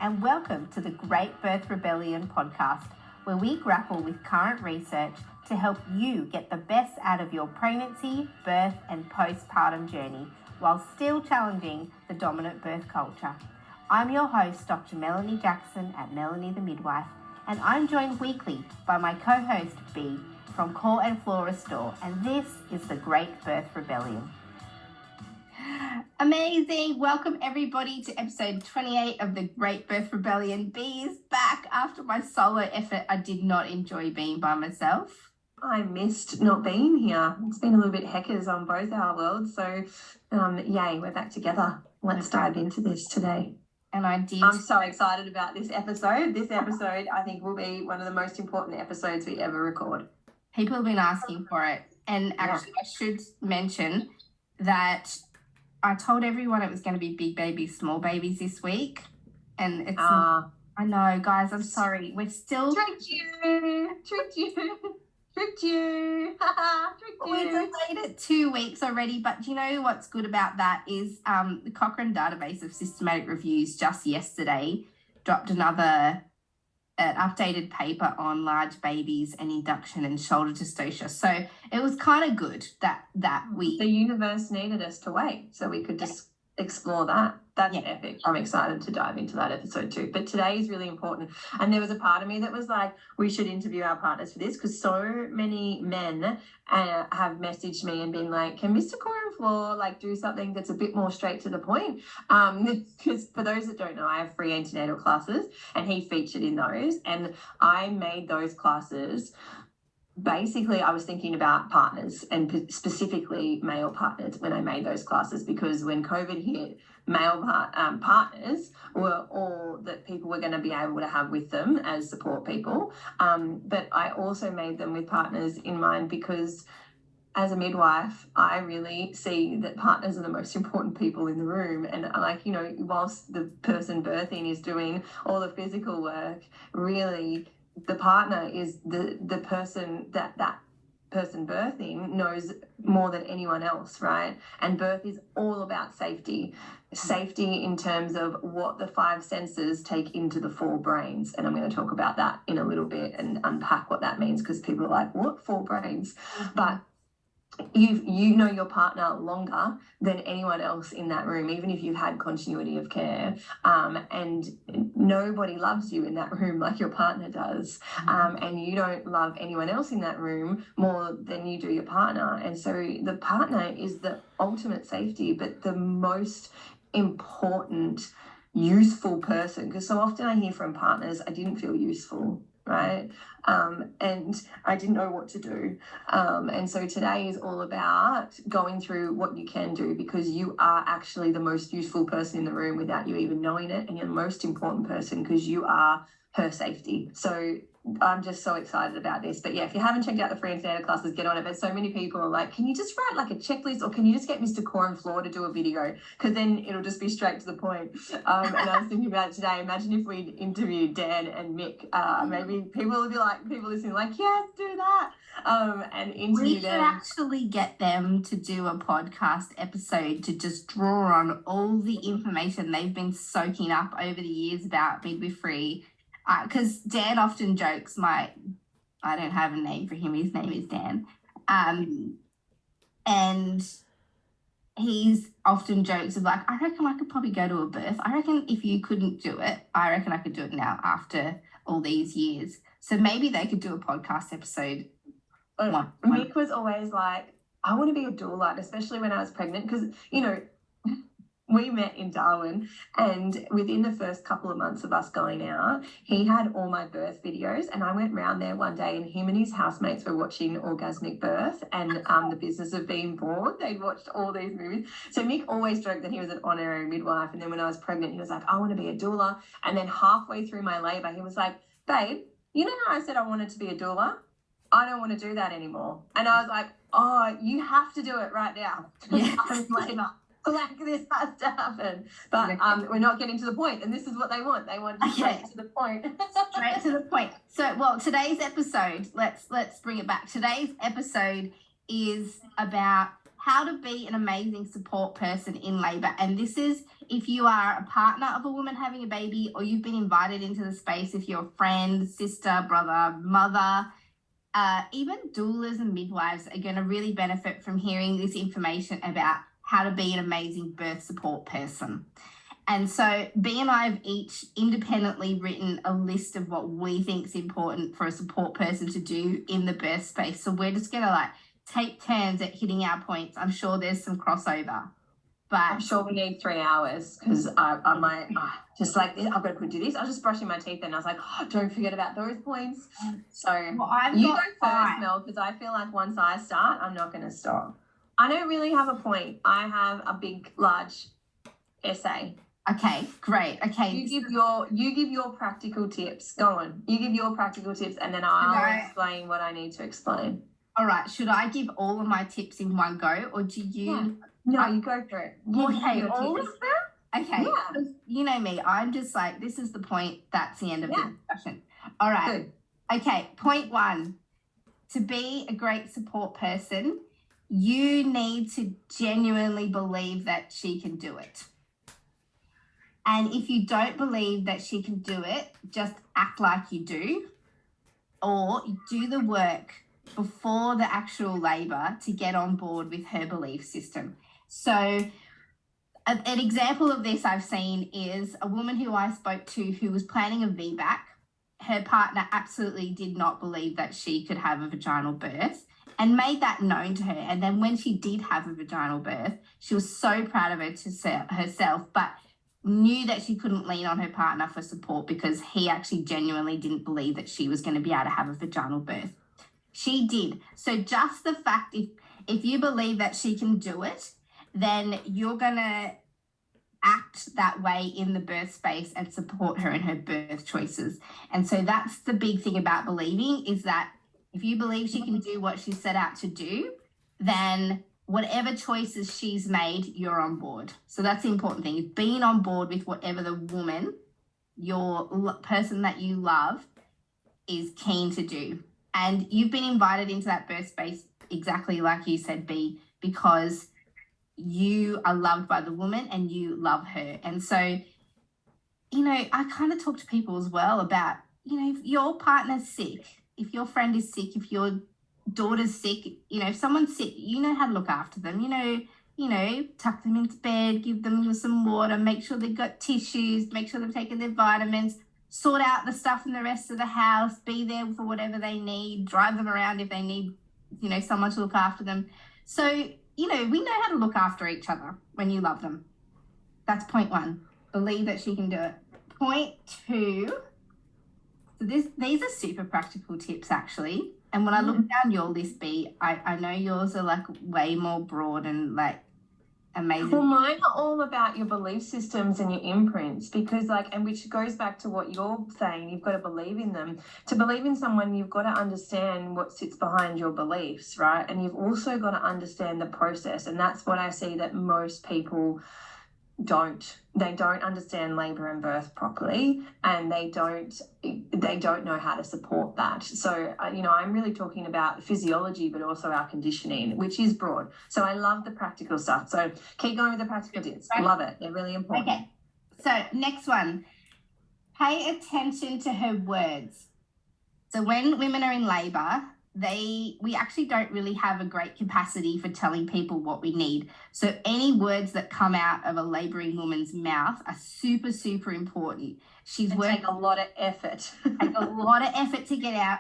and welcome to the Great Birth Rebellion podcast, where we grapple with current research to help you get the best out of your pregnancy, birth, and postpartum journey, while still challenging the dominant birth culture. I'm your host, Dr. Melanie Jackson at Melanie the Midwife, and I'm joined weekly by my co-host, B, from Core and Floor Restore, and this is the Great Birth Rebellion. Amazing. Welcome everybody to episode 28 of the Great Birth Rebellion. B is back after my solo effort. I did not enjoy being by myself. I missed not being here. It's been a little bit heckers on both our worlds. So, yay, we're back together. Let's dive into this today. And I'm so excited about this episode. This episode, I think, will be one of the most important episodes we ever record. People have been asking for it. And actually, I should mention that I told everyone it was going to be big babies, small babies this week. And it's I know, guys, I'm sorry. We're still... Tricked you. We delayed it 2 weeks already, but do you know what's good about that is the Cochrane database of systematic reviews just yesterday dropped an updated paper on large babies and induction and shoulder dystocia. So it was kind of good that we... The universe needed us to wait so we could just explore that. That's epic. I'm excited to dive into that episode too. But today is really important. And there was a part of me that was like, we should interview our partners for this, because so many men have messaged me and been like, can Mr. Core and Floor like do something that's a bit more straight to the point? Because for those that don't know, I have free antenatal classes and he featured in those. And I made those classes. Basically, I was thinking about partners and specifically male partners when I made those classes, because when COVID hit, male partners were all that people were going to be able to have with them as support people. But I also made them with partners in mind, because as a midwife, I really see that partners are the most important people in the room. And whilst the person birthing is doing all the physical work, really the partner is the person that person birthing knows more than anyone else, right? And birth is all about safety in terms of what the 5 senses take into the 4 brains. And I'm going to talk about that in a little bit and unpack what that means, because people are like, what, 4 brains? But you know your partner longer than anyone else in that room, even if you've had continuity of care, and nobody loves you in that room like your partner does, and you don't love anyone else in that room more than you do your partner. And so the partner is the ultimate safety, but the most important useful person, because so often I hear from partners, I didn't feel useful, right? And I didn't know what to do. And so today is all about going through what you can do, because you are actually the most useful person in the room without you even knowing it. And you're the most important person because you are her safety. So I'm just so excited about this. But yeah, if you haven't checked out the free antenatal classes, get on it. But so many people are like, can you just write like a checklist, or can you just get Mr. Core and Floor to do a video? Because then it'll just be straight to the point. And I was thinking about it today. Imagine if we interviewed Dan and Mick. Maybe people would be like, people listening like, yes, do that. And interview them. We should actually get them to do a podcast episode to just draw on all the information they've been soaking up over the years about midwifery. Because Dan often jokes, I don't have a name for him, his name is Dan, and he's often jokes of like, I reckon I could probably go to a birth. I reckon if you couldn't do it, I reckon I could do it now after all these years. So maybe they could do a podcast episode. Mick was always like, I want to be a doula, especially when I was pregnant, because, we met in Darwin, and within the first couple of months of us going out, he had all my birth videos, and I went round there one day and him and his housemates were watching Orgasmic Birth and The Business of Being Born. They'd watched all these movies. So Mick always joked that he was an honorary midwife, and then when I was pregnant, he was like, I want to be a doula. And then halfway through my labour, he was like, babe, you know how I said I wanted to be a doula? I don't want to do that anymore. And I was like, oh, you have to do it right now. Yes. I'm in labour. Like this has to happen, but we're not getting to the point, and this is what they want. They want straight to the point. Straight to the point. So, well, today's episode, let's bring it back. Today's episode is about how to be an amazing support person in labour. And this is if you are a partner of a woman having a baby, or you've been invited into the space, if you're a friend, sister, brother, mother, even doulas and midwives are going to really benefit from hearing this information about how to be an amazing birth support person. And so B and I have each independently written a list of what we think is important for a support person to do in the birth space. So we're just going to like take turns at hitting our points. I'm sure there's some crossover. But I'm sure we need 3 hours, because I might just like, I've got to do this. I was just brushing my teeth and I was like, don't forget about those points. So you go first, Mel, because I feel like once I start, I'm not going to stop. I don't really have a point. I have a big, large essay. Okay, great. Okay. You give your practical tips. Go on. You give your practical tips, and then I'll explain what I need to explain. All right. Should I give all of my tips in one go, or do you? Yeah. No, you go for it. Okay, all of them? Okay. Yeah. You know me. I'm just like, this is the point. That's the end of the discussion. All right. Good. Okay. Point 1. To be a great support person, you need to genuinely believe that she can do it. And if you don't believe that she can do it, just act like you do, or do the work before the actual labour to get on board with her belief system. So an example of this I've seen is a woman who I spoke to who was planning a VBAC. Her partner absolutely did not believe that she could have a vaginal birth and made that known to her. And then when she did have a vaginal birth, she was so proud of herself, but knew that she couldn't lean on her partner for support because he actually genuinely didn't believe that she was going to be able to have a vaginal birth. She did. So just the fact, if you believe that she can do it, then you're going to act that way in the birth space and support her in her birth choices. And so that's the big thing about believing, is that if you believe she can do what she set out to do, then whatever choices she's made, you're on board. So that's the important thing, is being on board with whatever the woman, your person that you love, is keen to do. And you've been invited into that birth space, exactly like you said, B, because you are loved by the woman and you love her. And so, you know, I kind of talk to people as well about, you know, if your partner's sick, if your friend is sick, if your daughter's sick, you know, if someone's sick, you know how to look after them, you know, tuck them into bed, give them some water, make sure they've got tissues, make sure they've taken their vitamins, sort out the stuff in the rest of the house, be there for whatever they need, drive them around if they need, you know, someone to look after them. So, you know, we know how to look after each other when you love them. That's point 1. Believe that she can do it. Point 2. So these are super practical tips, actually. And when I look down your list, B, I know yours are like way more broad and like amazing. Well, mine are all about your belief systems and your imprints, because like, and which goes back to what you're saying, you've got to believe in them. To believe in someone, you've got to understand what sits behind your beliefs, right? And you've also got to understand the process. And that's what I see that most people don't. They don't understand labour and birth properly, and they don't know how to support that. So, you know, I'm really talking about physiology, but also our conditioning, which is broad. So I love the practical stuff. So keep going with the practical tips. Right. Love it. They're really important. Okay. So next one, pay attention to her words. So when women are in labour, we actually don't really have a great capacity for telling people what we need. So any words that come out of a labouring woman's mouth are super, super important. Take a lot of effort. Take a lot of effort to get out.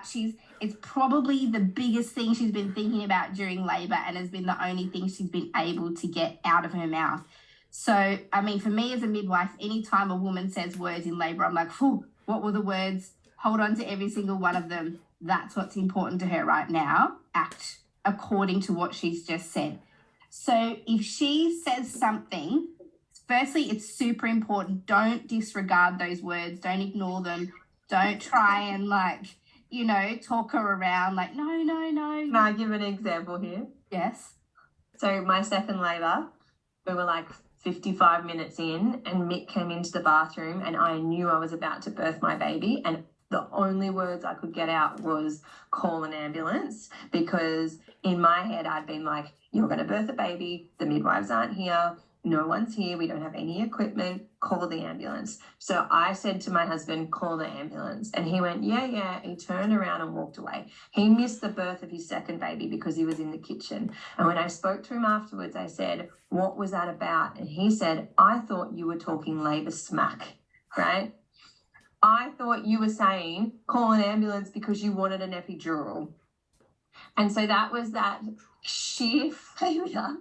It's probably the biggest thing she's been thinking about during labour, and has been the only thing she's been able to get out of her mouth. So, I mean, for me as a midwife, anytime a woman says words in labour, I'm like, whew, what were the words? Hold on to every single one of them. That's what's important to her right now. Act according to what she's just said. So if she says something, firstly, it's super important. Don't disregard those words. Don't ignore them. Don't try and talk her around like, no. Can I give an example here? Yes. So my second labour, we were like 55 minutes in, and Mick came into the bathroom, and I knew I was about to birth my baby, and the only words I could get out was call an ambulance, because in my head I'd been like, you're going to birth a baby, the midwives aren't here, no one's here, we don't have any equipment, call the ambulance. So I said to my husband, call the ambulance. And he went, yeah. He turned around and walked away. He missed the birth of his second baby because he was in the kitchen. And when I spoke to him afterwards, I said, what was that about? And he said, I thought you were talking labour smack, right? I thought you were saying, call an ambulance because you wanted an epidural. And so that was that sheer failure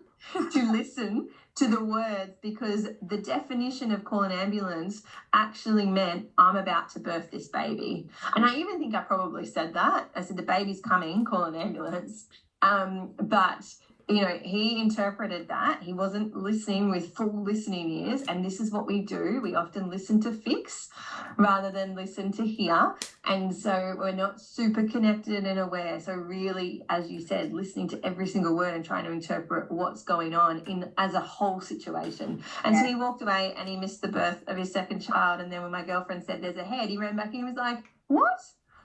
to listen to the words, because the definition of call an ambulance actually meant I'm about to birth this baby. And I even think I probably said that. I said, the baby's coming, call an ambulance. But you know, he interpreted that. He wasn't listening with full listening ears. And this is what we do. We often listen to fix rather than listen to hear. And so we're not super connected and aware. So really, as you said, listening to every single word and trying to interpret what's going on in as a whole situation. And so he walked away and he missed the birth of his second child. And then when my girlfriend said there's a head, he ran back and he was like, what?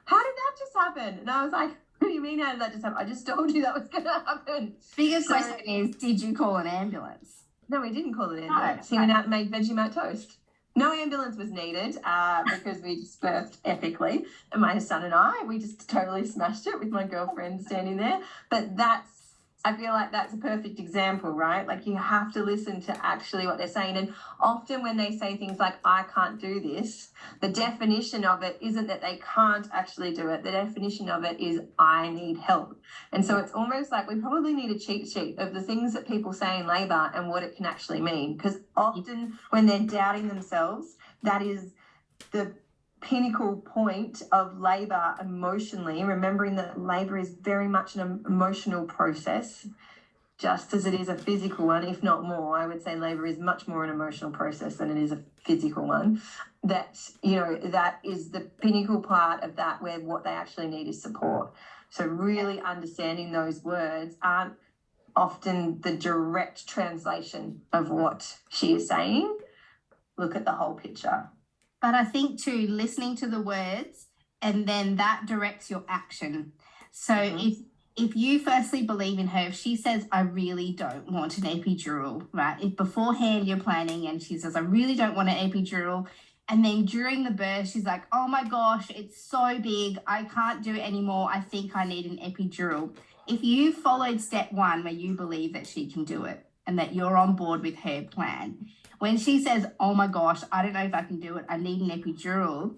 How did that just happen? And I was like, what do you mean how did that just happen? I just told you that was going to happen. Biggest question is, did you call an ambulance? No, we didn't call an ambulance. He went out and made Vegemite toast. No ambulance was needed because we just birthed epically. And my son and I, we just totally smashed it with my girlfriend standing there. But I feel like that's a perfect example, right? Like you have to listen to actually what they're saying. And often when they say things like, I can't do this, the definition of it isn't that they can't actually do it. The definition of it is I need help. And so it's almost like we probably need a cheat sheet of the things that people say in labour and what it can actually mean. Because often when they're doubting themselves, that is the pinnacle point of labour emotionally, remembering that labour is very much an emotional process, just as it is a physical one, if not more. I would say labour is much more an emotional process than it is a physical one. That, you know, that is the pinnacle part of that, where what they actually need is support. So really understanding those words aren't often the direct translation of what she is saying. Look at the whole picture. But I think too, listening to the words, and then that directs your action. So if you firstly believe in her, if she says, I really don't want an epidural, right? If beforehand you're planning and she says, I really don't want an epidural, and then during the birth, she's like, oh my gosh, it's so big, I can't do it anymore, I think I need an epidural. If you followed step one, where you believe that she can do it and that you're on board with her plan, when she says, oh my gosh, I don't know if I can do it, I need an epidural,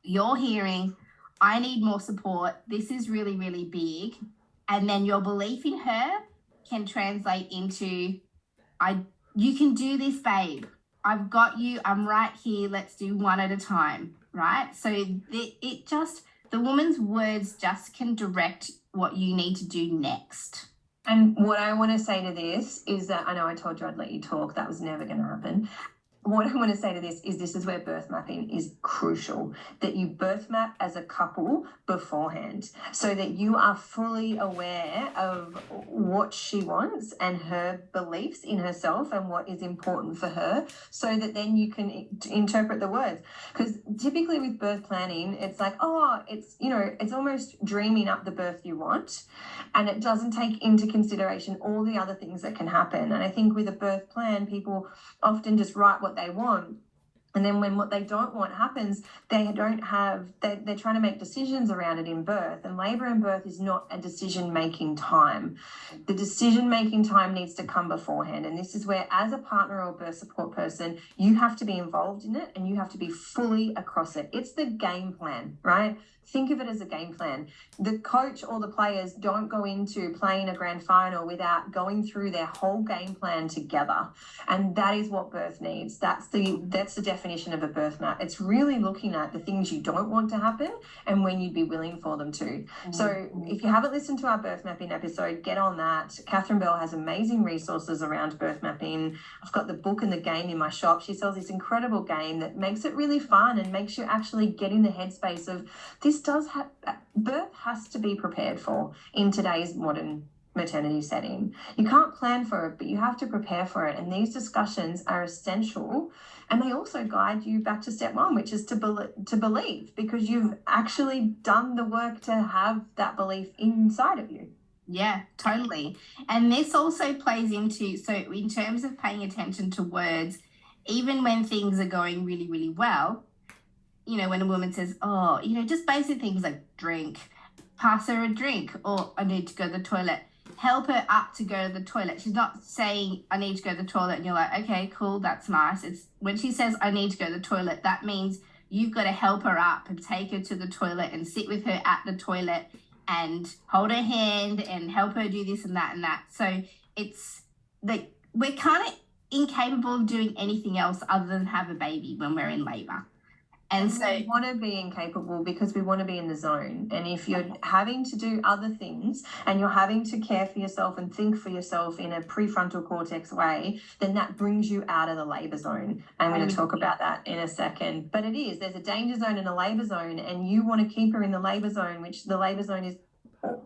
you're hearing, I need more support, this is really, really big. And then your belief in her can translate into, you can do this, babe. I've got you, I'm right here, let's do one at a time, right? So the woman's words just can direct what you need to do next. And what I want to say to this is that, I know I told you I'd let you talk, that was never going to happen. What I want to say to this is where birth mapping is crucial, that you birth map as a couple beforehand so that you are fully aware of what she wants and her beliefs in herself and what is important for her, so that then you can interpret the words. Because typically with birth planning, it's like, oh, it's, you know, it's almost dreaming up the birth you want, and it doesn't take into consideration all the other things that can happen. And I think with a birth plan, people often just write what they want, and then when what they don't want happens, they're trying to make decisions around it in birth. And labour and birth is not a decision-making time. The decision-making time needs to come beforehand, and this is where, as a partner or birth support person, you have to be involved in it and you have to be fully across it. It's the game plan, right? Think of it as a game plan. The coach or the players don't go into playing a grand final without going through their whole game plan together. And that is what birth needs. That's the definition of a birth map. It's really looking at the things you don't want to happen and when you'd be willing for them to. Mm-hmm. So if you haven't listened to our birth mapping episode, get on that. Catherine Bell has amazing resources around birth mapping. I've got the book and the game in my shop. She sells this incredible game that makes it really fun and makes you actually get in the headspace of this. Birth has to be prepared for in today's modern maternity setting. You can't plan for it, but you have to prepare for it. And these discussions are essential And they also guide you back to step one, which is to believe, because you've actually done the work to have that belief inside of you. Yeah, totally. And this also plays into, so in terms of paying attention to words, even when things are going really, really well, you know, when a woman says, oh, you know, just basic things like drink, pass her a drink, or I need to go to the toilet, help her up to go to the toilet. She's not saying I need to go to the toilet and you're like, okay, cool, that's nice. It's when she says I need to go to the toilet, that means you've got to help her up and take her to the toilet and sit with her at the toilet and hold her hand and help her do this and that and that. So it's like we're kind of incapable of doing anything else other than have a baby when we're in labor. And so we want to be incapable because we want to be in the zone. And if you're having to do other things and you're having to care for yourself and think for yourself in a prefrontal cortex way, then that brings you out of the labor zone. I'm going to talk about that in a second. But there's a danger zone and a labor zone, and you want to keep her in the labor zone, which the labor zone is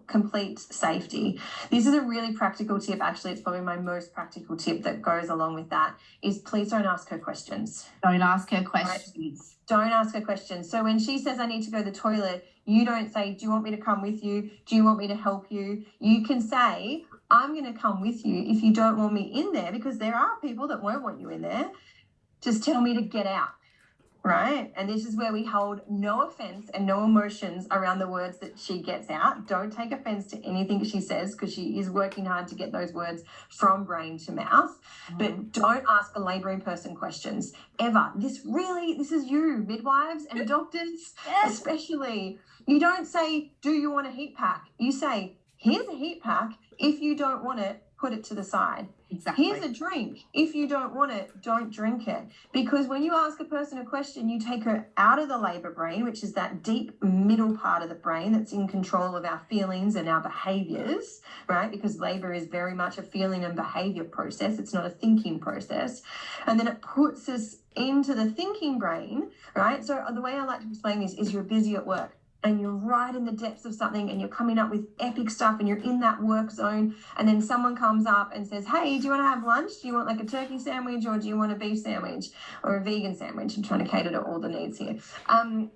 complete safety. This is a really practical tip. Actually, it's probably my most practical tip that goes along with that is please don't ask her questions. Don't ask her questions. Right? Don't ask her questions. So when she says, I need to go to the toilet, you don't say, do you want me to come with you? Do you want me to help you? You can say, I'm going to come with you if you don't want me in there, because there are people that won't want you in there. Just tell me to get out. Right? And this is where we hold no offense and no emotions around the words that she gets out. Don't take offense to anything she says, because she is working hard to get those words from brain to mouth. But don't ask a labouring person questions ever. This is you, midwives and doctors, especially. You don't say, do you want a heat pack? You say, here's a heat pack. If you don't want it, put it to the side. Exactly. Here's a drink. If you don't want it, don't drink it. Because when you ask a person a question, you take her out of the labor brain, which is that deep middle part of the brain that's in control of our feelings and our behaviors, right? Because labor is very much a feeling and behavior process. It's not a thinking process. And then it puts us into the thinking brain, right? So the way I like to explain this is you're busy at work, and you're right in the depths of something and you're coming up with epic stuff and you're in that work zone, and then someone comes up and says, hey, do you want to have lunch? Do you want like a turkey sandwich, or do you want a beef sandwich or a vegan sandwich? I'm trying to cater to all the needs here. And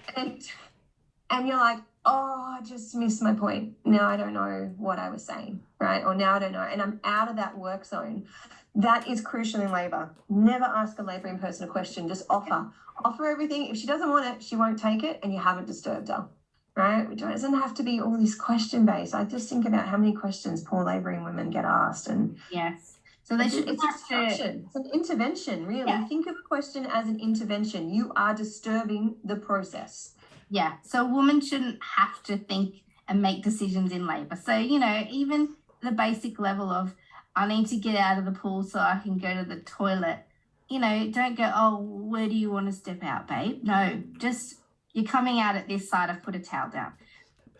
you're like, oh, I just missed my point. Now I don't know what I was saying, right? Or now I don't know. And I'm out of that work zone. That is crucial in labor. Never ask a laboring person a question. Just offer everything. If she doesn't want it, she won't take it, and you haven't disturbed her. Right? It doesn't have to be all this question based. I just think about how many questions poor labouring women get asked. And yes, so they should. It's an intervention, really. Yeah. Think of a question as an intervention. You are disturbing the process. Yeah. So a woman shouldn't have to think and make decisions in labour. So, you know, even the basic level of I need to get out of the pool so I can go to the toilet. You know, don't go, oh, where do you want to step out, babe? No, just you're coming out at this side, I've put a towel down.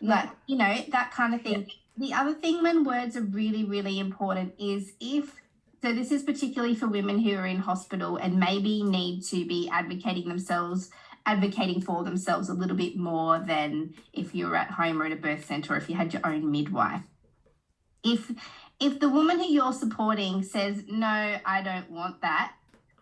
Like, you know, that kind of thing. The other thing when words are really, really important is so this is particularly for women who are in hospital and maybe need to be advocating for themselves a little bit more than if you're at home or at a birth centre, or if you had your own midwife. If the woman who you're supporting says, no, I don't want that,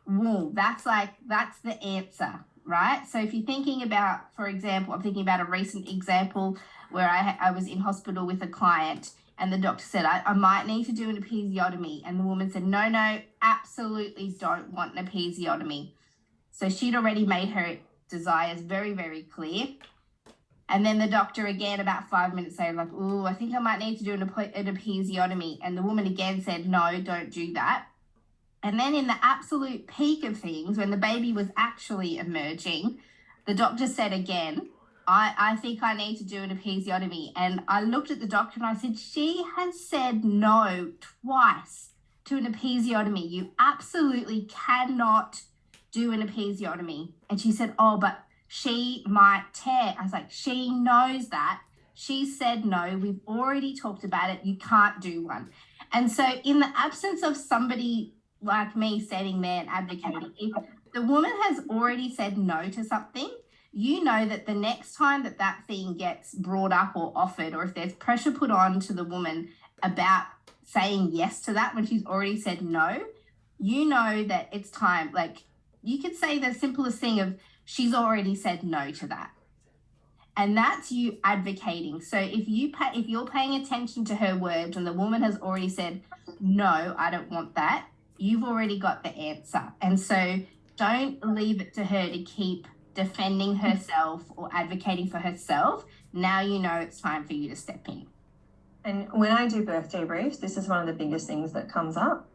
well, that's the answer. Right? So if you're thinking about, for example, I'm thinking about a recent example where I was in hospital with a client and the doctor said, I might need to do an episiotomy. And the woman said, no, absolutely don't want an episiotomy. So she'd already made her desires very, very clear. And then the doctor again, about 5 minutes later, like, I think I might need to do an episiotomy. And the woman again said, no, don't do that. And then in the absolute peak of things, when the baby was actually emerging, the doctor said again, I think I need to do an episiotomy. And I looked at the doctor and I said, she has said no twice to an episiotomy. You absolutely cannot do an episiotomy. And she said, oh, but she might tear. I was like, she knows that. She said no. We've already talked about it. You can't do one. And so in the absence of somebody like me standing there and advocating, if the woman has already said no to something, you know that the next time that thing gets brought up or offered, or if there's pressure put on to the woman about saying yes to that when she's already said no, you know that it's time, like you could say the simplest thing of she's already said no to that. And that's you advocating. So if you're paying attention to her words and the woman has already said, no, I don't want that, you've already got the answer. And so don't leave it to her to keep defending herself or advocating for herself. Now you know it's time for you to step in. And when I do birth debriefs, this is one of the biggest things that comes up,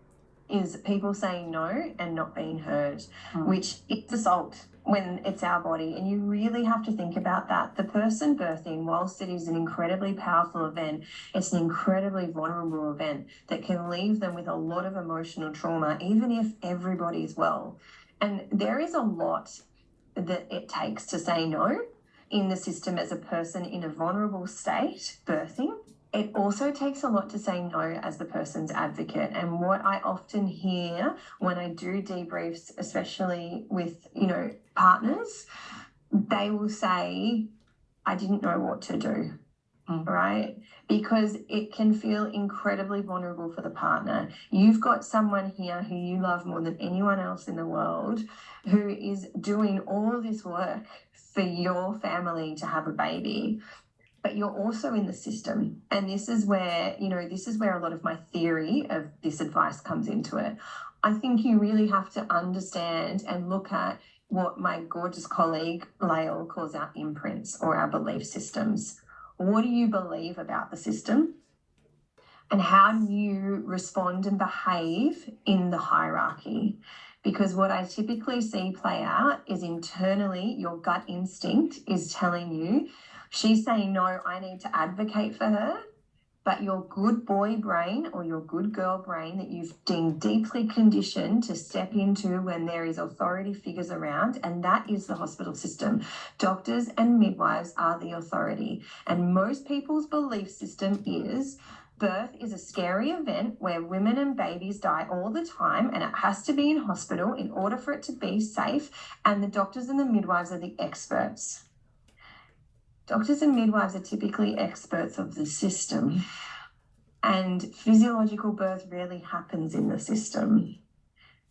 is people saying no and not being heard, which is assault when it's our body. And you really have to think about that. The person birthing, whilst it is an incredibly powerful event, it's an incredibly vulnerable event that can leave them with a lot of emotional trauma, even if everybody's well. And there is a lot that it takes to say no in the system as a person in a vulnerable state birthing. It also takes a lot to say no as the person's advocate. And what I often hear when I do debriefs, especially with, partners, they will say, I didn't know what to do, right? Because it can feel incredibly vulnerable for the partner. You've got someone here who you love more than anyone else in the world, who is doing all of this work for your family to have a baby. But you're also in the system. And this is where, a lot of my theory of this advice comes into it. I think you really have to understand and look at what my gorgeous colleague, Lael, calls our imprints or our belief systems. What do you believe about the system? And how do you respond and behave in the hierarchy? Because what I typically see play out is internally your gut instinct is telling you, she's saying no, I need to advocate for her, but your good boy brain or your good girl brain that you've been deeply conditioned to step into when there is authority figures around, and that is the hospital system. Doctors and midwives are the authority. And most people's belief system is birth is a scary event where women and babies die all the time, and it has to be in hospital in order for it to be safe, and the doctors and the midwives are the experts. Doctors and midwives are typically experts of the system, and physiological birth rarely happens in the system.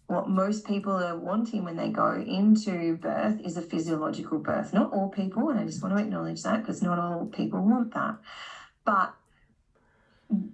What most people are wanting when they go into birth is a physiological birth. Not all people, and I just want to acknowledge that because not all people want that. But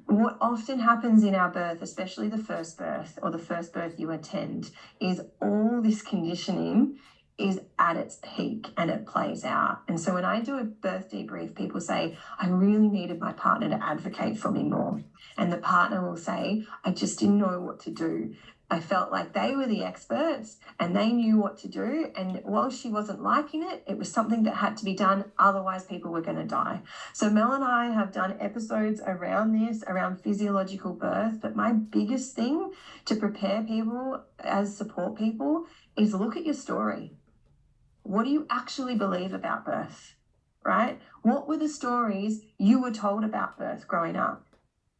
what often happens in our birth, especially the first birth or the first birth you attend, is all this conditioning is at its peak and it plays out. And so when I do a birth debrief, people say, I really needed my partner to advocate for me more. And the partner will say, I just didn't know what to do. I felt like they were the experts and they knew what to do. And while she wasn't liking it, it was something that had to be done. Otherwise, people were going to die. So Mel and I have done episodes around this, around physiological birth. But my biggest thing to prepare people as support people is look at your story. What do you actually believe about birth, right? What were the stories you were told about birth growing up?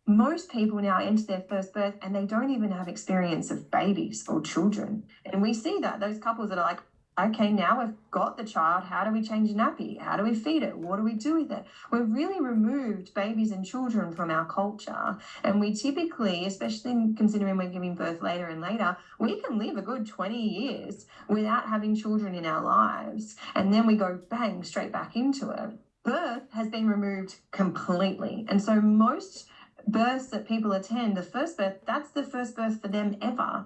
Most people now enter their first birth and they don't even have experience of babies or children. And we see that, those couples that are like, okay, now we've got the child. How do we change a nappy? How do we feed it? What do we do with it? We've really removed babies and children from our culture. And we typically, especially considering we're giving birth later and later, we can live a good 20 years without having children in our lives. And then we go bang, straight back into it. Birth has been removed completely. And so most births that people attend, the first birth, that's the first birth for them ever.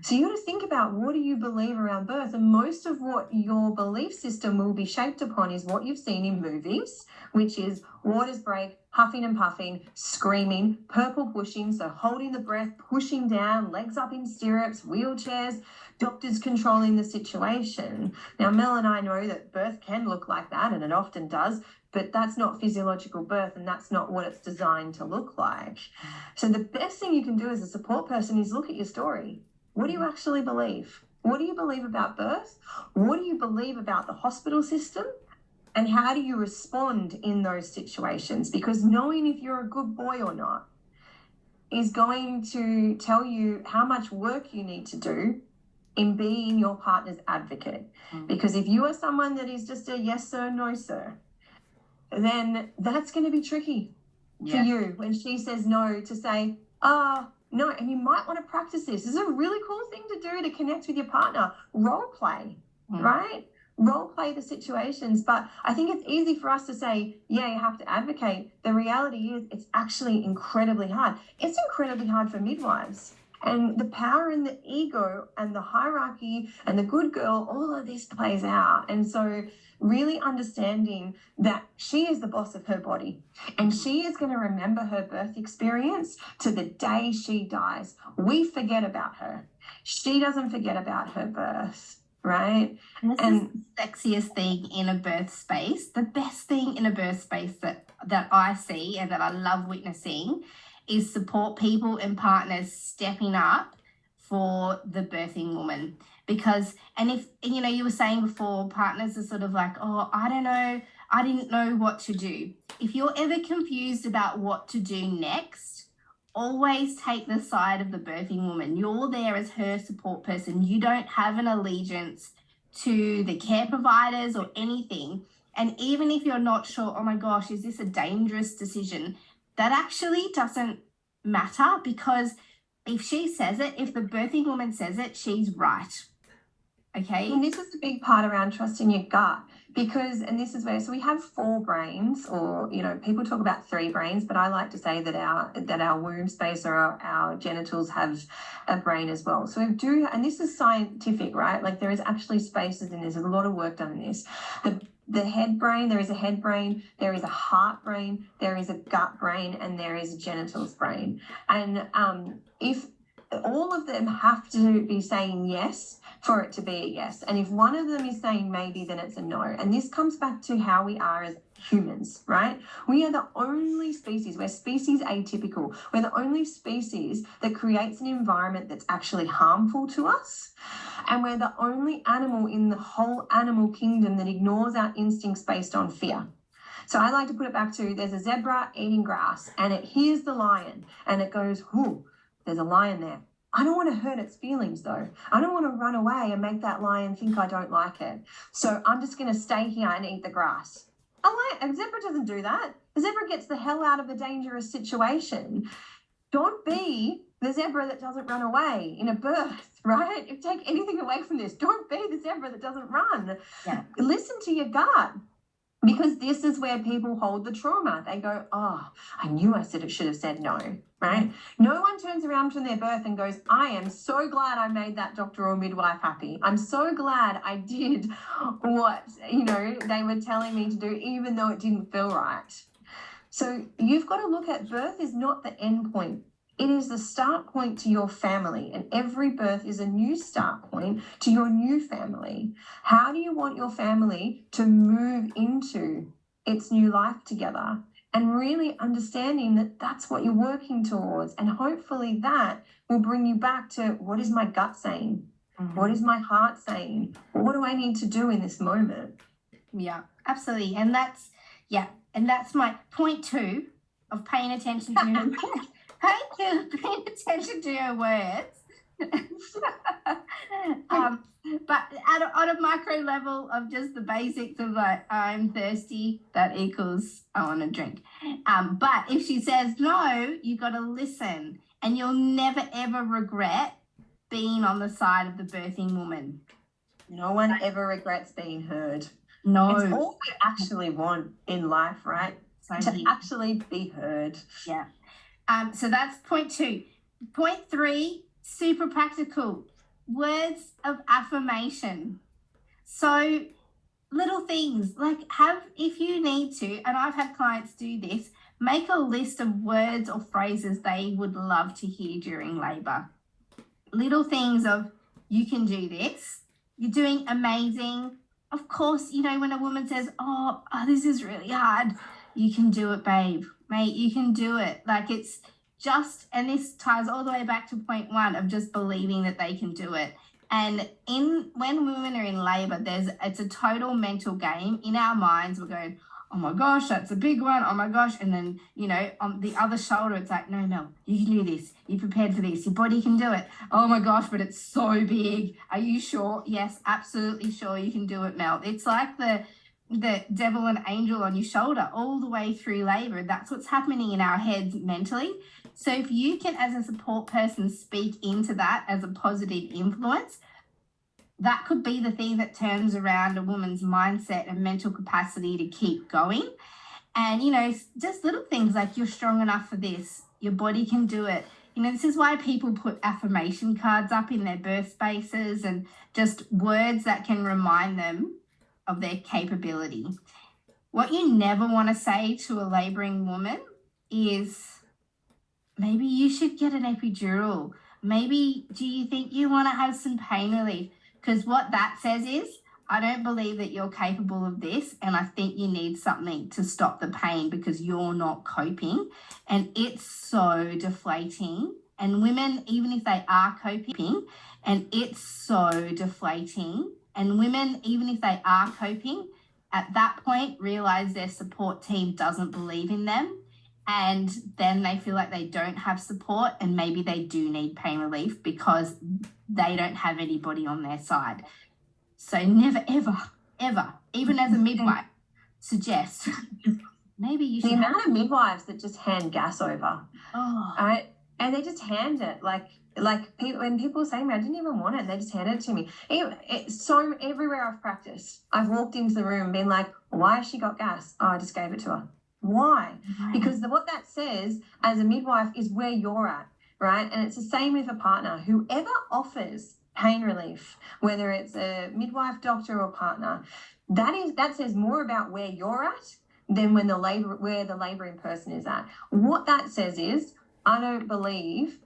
So you got to think about, what do you believe around birth? And most of what your belief system will be shaped upon is what you've seen in movies, which is waters break, huffing and puffing, screaming, purple pushing, so holding the breath, pushing down, legs up in stirrups, wheelchairs, doctors controlling the situation. Now, Mel and I know that birth can look like that, and it often does, but that's not physiological birth, and that's not what it's designed to look like. So the best thing you can do as a support person is look at your story. What do you actually believe? What do you believe about birth? What do you believe about the hospital system? And how do you respond in those situations? Because knowing if you're a good boy or not is going to tell you how much work you need to do in being your partner's advocate. Because if you are someone that is just a yes sir, no sir, then that's going to be tricky for you when she says no, to say, No, and you might want to practice this. This is a really cool thing to do to connect with your partner. Role play, right? Role play the situations. But I think it's easy for us to say, yeah, you have to advocate. The reality is it's actually incredibly hard. It's incredibly hard for midwives. And the power and the ego and the hierarchy and the good girl, all of this plays out. And so really understanding that she is the boss of her body and she is going to remember her birth experience to the day she dies. We forget about her. She doesn't forget about her birth, right? And this is the sexiest thing in a birth space. The best thing in a birth space that I see and that I love witnessing is support people and partners stepping up for the birthing woman. Because, and if, you know, you were saying before, partners are sort of like, oh, I don't know, I didn't know what to do. If you're ever confused about what to do next, always take the side of the birthing woman. You're there as her support person. You don't have an allegiance to the care providers or anything. And even if you're not sure, oh my gosh, is this a dangerous decision? That actually doesn't matter, because if she says it, if the birthing woman says it, she's right. Okay. And this is a big part around trusting your gut, because, and this is where, so we have 4 brains, or, you know, people talk about 3 brains, but I like to say that our womb space or our genitals have a brain as well. So we do, and this is scientific, right? Like there is actually spaces in this. There's a lot of work done in this. The head brain, there is a head brain, there is a heart brain, there is a gut brain, and there is a genitals brain. And if all of them have to be saying yes for it to be a yes. And if one of them is saying maybe, then it's a no. And this comes back to how we are as humans, right? We are the only species, we're species atypical. We're the only species that creates an environment that's actually harmful to us. And we're the only animal in the whole animal kingdom that ignores our instincts based on fear. So I like to put it back to, there's a zebra eating grass and it hears the lion and it goes, ooh, there's a lion there. I don't want to hurt its feelings though. I don't want to run away and make that lion think I don't like it. So I'm just going to stay here and eat the grass. A zebra doesn't do that. The zebra gets the hell out of a dangerous situation. Don't be the zebra that doesn't run away in a birth, right? If you take anything away from this, don't be the zebra that doesn't run. Yeah. Listen to your gut. Because this is where people hold the trauma. They go, oh, I knew I should have said no, right? No one turns around from their birth and goes, I am so glad I made that doctor or midwife happy. I'm so glad I did what, you know, they were telling me to do, even though it didn't feel right. So you've got to look at birth is not the end point. It is the start point to your family, and every birth is a new start point to your new family. How do you want your family to move into its new life together? And really understanding that that's what you're working towards. And hopefully that will bring you back to, what is my gut saying? Mm-hmm. What is my heart saying? What do I need to do in this moment? Yeah, absolutely. And that's my point 2 of paying attention to paying attention to your words. But at a micro level of just the basics of like, I'm thirsty, that equals I want to drink. But if she says no, you got to listen, and you'll never ever regret being on the side of the birthing woman. No one ever regrets being heard. No. It's all we actually want in life, right? So to actually be heard. Yeah. So that's point 2. Point 3, super practical, words of affirmation. So little things like if you need to, and I've had clients do this, make a list of words or phrases they would love to hear during labor. Little things of, you can do this, you're doing amazing. Of course, you know, when a woman says, oh, this is really hard, you can do it, babe. Mate, you can do it. Like it's just, and this ties all the way back to point 1 of just believing that they can do it. And when women are in labor, it's a total mental game. In our minds, we're going, oh my gosh, that's a big one. Oh my gosh. And then, you know, on the other shoulder, it's like, no, Mel, you can do this. You're prepared for this. Your body can do it. Oh my gosh, but it's so big. Are you sure? Yes, absolutely sure you can do it, Mel. It's like the devil and angel on your shoulder all the way through labor. That's what's happening in our heads mentally. So if you can, as a support person, speak into that as a positive influence, that could be the thing that turns around a woman's mindset and mental capacity to keep going. And, you know, just little things like you're strong enough for this, your body can do it. You know, this is why people put affirmation cards up in their birth spaces and just words that can remind them of their capability. What you never want to say to a labouring woman is, maybe you should get an epidural. Maybe do you think you want to have some pain relief? Because what that says is, I don't believe that you're capable of this, and I think you need something to stop the pain because you're not coping. And it's so deflating. And women, even if they are coping, and it's so deflating. And women, even if they are coping, at that point, realize their support team doesn't believe in them. And then they feel like they don't have support, and maybe they do need pain relief because they don't have anybody on their side. So never, ever, ever, even as a midwife, suggest maybe you should. The amount of midwives that just hand gas over, Oh. and they just hand it like people, when people say to me, I didn't even want it, they just handed it to me. It's so everywhere I've practiced, I've walked into the room and been like, why has she got gas? Oh, I just gave it to her. Why? Because what that says as a midwife is where you're at, right? And it's the same with a partner. Whoever offers pain relief, whether it's a midwife, doctor, or partner, that says more about where you're at than where the labouring person is at. What that says is, I don't believe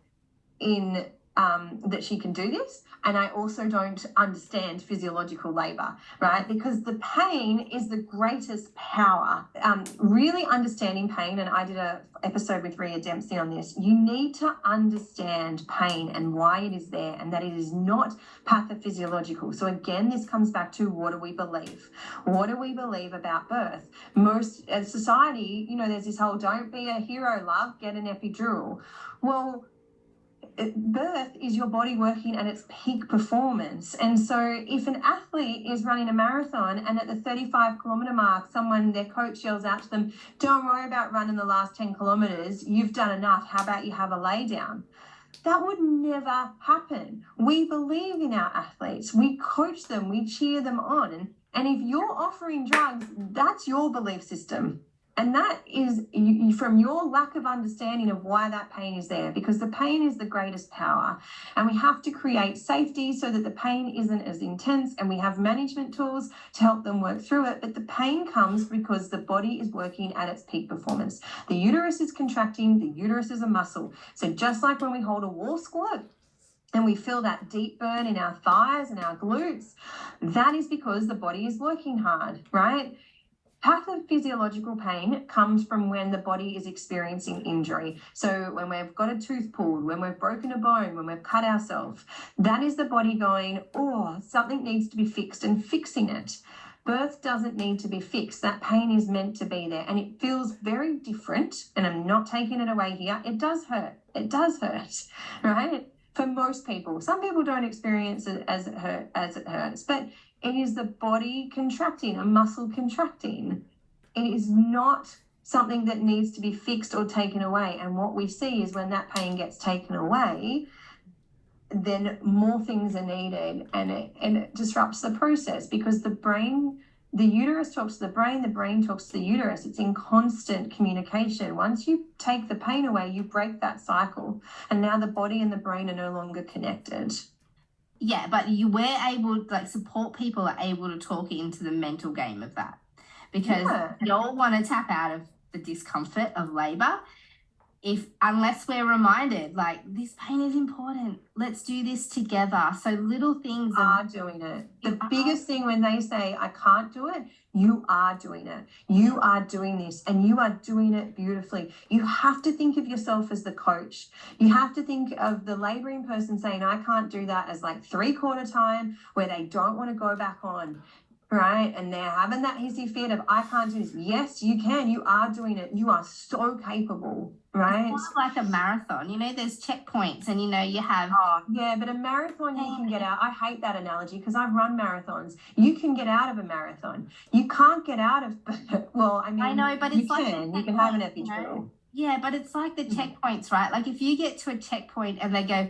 in that she can do this, and I also don't understand physiological labour, right? Because the pain is the greatest power. Really understanding pain, and I did an episode with Rhea Dempsey on this, you need to understand pain and why it is there, and that it is not pathophysiological. So again, this comes back to, what do we believe? What do we believe about birth? Most as society, you know, there's this whole, don't be a hero, love, get an epidural. Well, birth is your body working at its peak performance. And so if an athlete is running a marathon and at the 35-kilometre mark, their coach yells out to them, don't worry about running the last 10 kilometres, you've done enough, how about you have a lay down? That would never happen. We believe in our athletes, we coach them, we cheer them on. And if you're offering drugs, that's your belief system. And that is from your lack of understanding of why that pain is there, because the pain is the greatest power. And we have to create safety so that the pain isn't as intense, and we have management tools to help them work through it. But the pain comes because the body is working at its peak performance. The uterus is contracting, the uterus is a muscle. So just like when we hold a wall squat, and we feel that deep burn in our thighs and our glutes, that is because the body is working hard, right? Pathophysiological pain comes from when the body is experiencing injury. So when we've got a tooth pulled, when we've broken a bone, when we've cut ourselves, that is the body going, oh, something needs to be fixed, and fixing it. Birth doesn't need to be fixed. That pain is meant to be there, and it feels very different, and I'm not taking it away here. It does hurt. It does hurt, right? For most people. Some people don't experience it as it hurts, but it is the body contracting, a muscle contracting. It is not something that needs to be fixed or taken away. And what we see is when that pain gets taken away, then more things are needed, and it disrupts the process, because the uterus talks to the brain talks to the uterus. It's in constant communication. Once you take the pain away, you break that cycle, and now the body and the brain are no longer connected. Yeah, but we're able, like, support people are able to talk into the mental game of that, because you all want to tap out of the discomfort of labour. Unless we're reminded, like, this pain is important, let's do this together. So little things are doing it. The biggest thing when they say, I can't do it, you are doing it. You are doing this, and you are doing it beautifully. You have to think of yourself as the coach. You have to think of the labouring person saying, I can't do that, as like 3/4 time, where they don't want to go back on. Right? And they're having that hissy fit of, I can't do this. Yes, you can. You are doing it. You are so capable, right? It's like a marathon. You know, there's checkpoints, and, you know, you have... Oh, yeah, but a marathon you can get out. I hate that analogy because I've run marathons. You can get out of a marathon. You can't get out of... Well, I mean, I know, but it's like... You can have an epidural. Yeah, but it's like the checkpoints, right? Like if you get to a checkpoint and they go,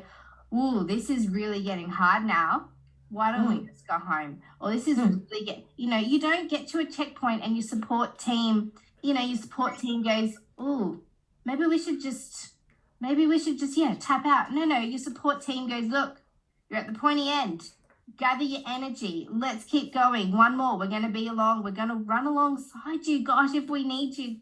ooh, this is really getting hard now, why don't we just go home? Or this is really you don't get to a checkpoint and your support team goes, ooh, maybe we should just tap out. No, your support team goes, look, you're at the pointy end. Gather your energy. Let's keep going. One more. We're going to be along. We're going to run alongside you. Gosh, if we need to,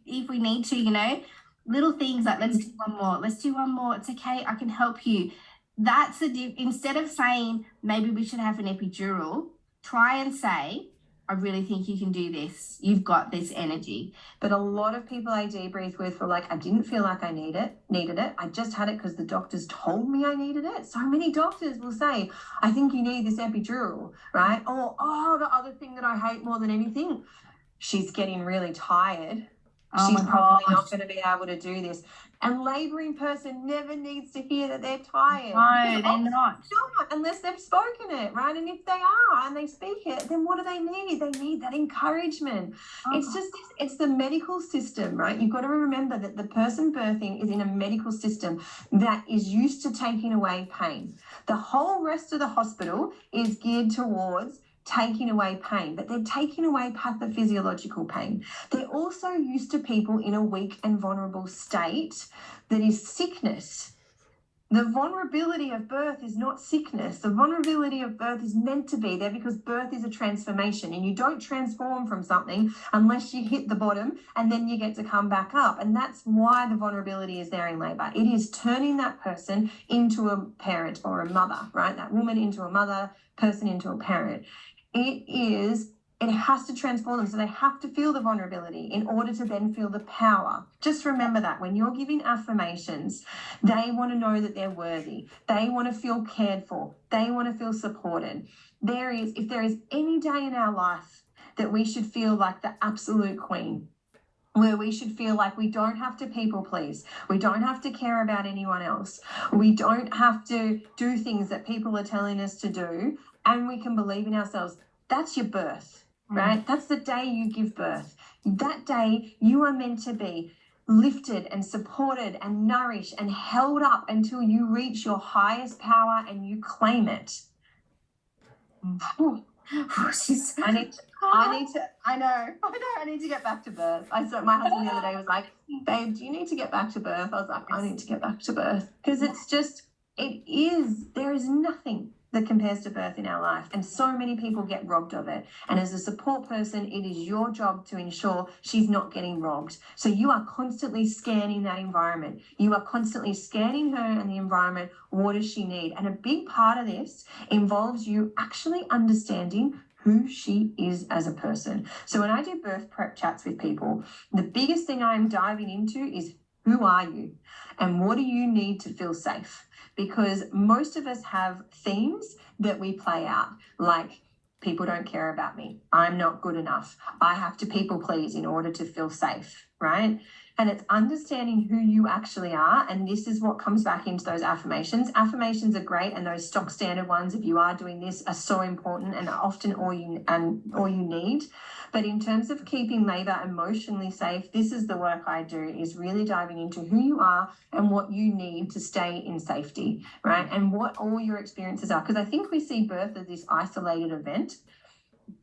little things like let's do one more. Let's do one more. It's okay. I can help you. That's instead of saying maybe we should have an epidural, try and say, I really think you can do this. You've got this energy. But a lot of people I debrief with were like, I didn't feel like I needed it. I just had it because the doctors told me I needed it. So many doctors will say, I think you need this epidural, right? Or, the other thing that I hate more than anything, she's getting really tired. She's probably not going to be able to do this. And labouring person never needs to hear that they're tired. No, they're not. Unless they've spoken it, right? And if they are and they speak it, then what do they need? They need that encouragement. It's the medical system, right? You've got to remember that the person birthing is in a medical system that is used to taking away pain. The whole rest of the hospital is geared towards taking away pain, but they're taking away pathophysiological pain. They're also used to people in a weak and vulnerable state that is sickness. The vulnerability of birth is not sickness. The vulnerability of birth is meant to be there because birth is a transformation, and you don't transform from something unless you hit the bottom and then you get to come back up. And that's why the vulnerability is there in labour. It is turning that person into a parent or a mother, right? That woman into a mother, person into a parent. It has to transform them. So they have to feel the vulnerability in order to then feel the power. Just remember that when you're giving affirmations, they want to know that they're worthy. They want to feel cared for. They want to feel supported. If there is any day in our life that we should feel like the absolute queen, where we should feel like we don't have to people please, we don't have to care about anyone else, we don't have to do things that people are telling us to do, and we can believe in ourselves, that's your birth, right? That's the day you give birth. That day you are meant to be lifted and supported and nourished and held up until you reach your highest power and you claim it. I need to get back to birth. I saw my husband the other day was like, babe, do you need to get back to birth? I was like, I need to get back to birth. Because there is nothing that compares to birth in our life. And so many people get robbed of it. And as a support person, it is your job to ensure she's not getting robbed. So you are constantly scanning that environment. You are constantly scanning her and the environment. What does she need? And a big part of this involves you actually understanding who she is as a person. So when I do birth prep chats with people, the biggest thing I'm diving into is who are you and what do you need to feel safe? Because most of us have themes that we play out, like people don't care about me, I'm not good enough, I have to people please in order to feel safe, right? And it's understanding who you actually are. And this is what comes back into those affirmations. Affirmations are great, and those stock standard ones, if you are doing this, are so important and are often all you need. But in terms of keeping labour emotionally safe, this is the work I do, is really diving into who you are and what you need to stay in safety, right? And what all your experiences are. Because I think we see birth as this isolated event.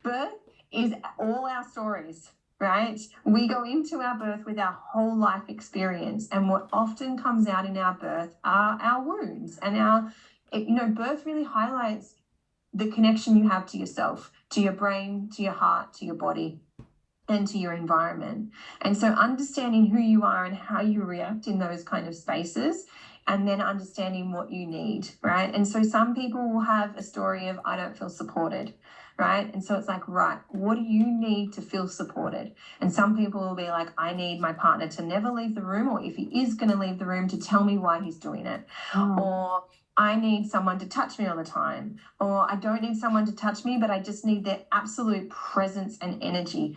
Birth is all our stories, right? We go into our birth with our whole life experience, and what often comes out in our birth are our wounds. And birth really highlights the connection you have to yourself, to your brain, to your heart, to your body, and to your environment. And so understanding who you are and how you react in those kind of spaces, and then understanding what you need, right? And so some people will have a story of, I don't feel supported, right? And so it's like, right, what do you need to feel supported? And some people will be like, I need my partner to never leave the room, or if he is going to leave the room, to tell me why he's doing it. Or I need someone to touch me all the time. Or I don't need someone to touch me, but I just need their absolute presence and energy.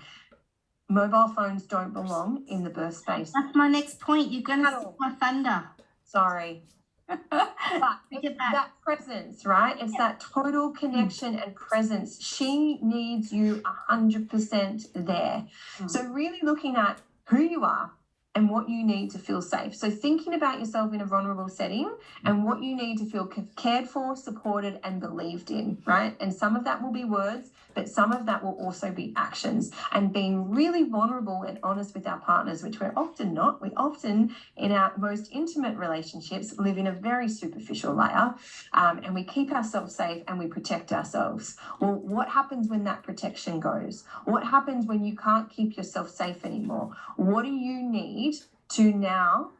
Mobile phones don't belong in the birth space. That's my next point. You're going to steal my thunder. Sorry. But that presence, right? It's that total connection and presence. She needs you 100% there. So really looking at who you are and what you need to feel safe. So thinking about yourself in a vulnerable setting and what you need to feel cared for, supported, and believed in, right? And some of that will be words, but some of that will also be actions, and being really vulnerable and honest with our partners, which we're often not. We often, in our most intimate relationships, live in a very superficial layer, and we keep ourselves safe and we protect ourselves. Well, what happens when that protection goes? What happens when you can't keep yourself safe anymore? What do you need to now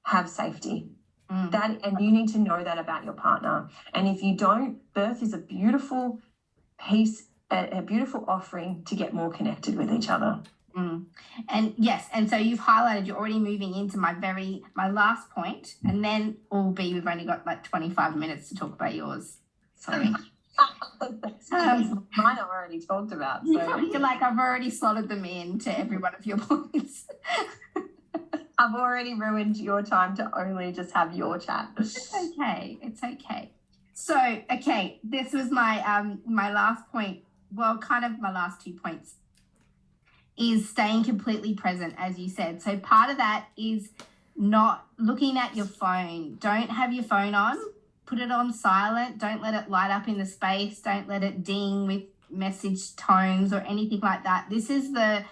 have safety? And you need to know that about your partner. And if you don't, birth is a beautiful piece, a beautiful offering to get more connected with each other. And yes, and so you've highlighted, you're already moving into my last point, and then we've only got like 25 minutes to talk about yours. Sorry. Mine I've already talked about. So. You're like, I've already slotted them in to every one of your points. I've already ruined your time to only just have your chat. It's okay. So, okay, this was my my last point. Well, kind of my last 2 points is staying completely present, as you said. So part of that is not looking at your phone. Don't have your phone on. Put it on silent. Don't let it light up in the space. Don't let it ding with message tones or anything like that. This is the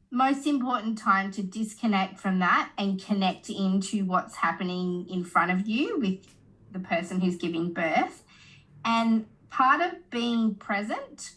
most important time to disconnect from that and connect into what's happening in front of you with the person who's giving birth. And part of being present,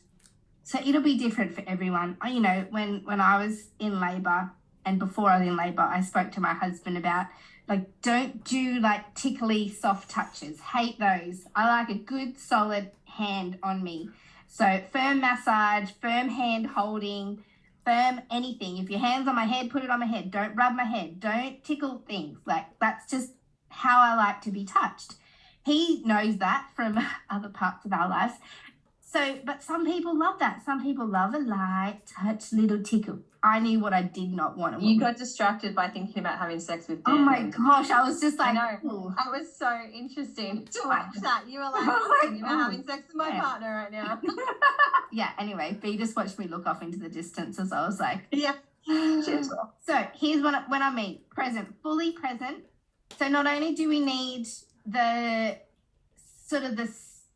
so it'll be different for everyone. You know, when I was in labor and before I was in labor, I spoke to my husband about, like, don't do like tickly soft touches. Hate those. I like a good solid hand on me. So firm massage, firm hand holding, firm anything. If your hand's on my head, put it on my head. Don't rub my head. Don't tickle things. Like, that's just how I like to be touched. He knows that from other parts of our lives. So, but some people love that. Some people love a light touch, little tickle. I knew what I did not want. You got distracted by thinking about having sex with Dan. Oh my gosh, I was just like, I know. It was so interesting to watch that. You were like, I'm thinking about having sex with my partner right now. Yeah, anyway, B just watched me look off into the distance as I was like, yeah. So here's what I mean, present, fully present. So not only do we need the sort of the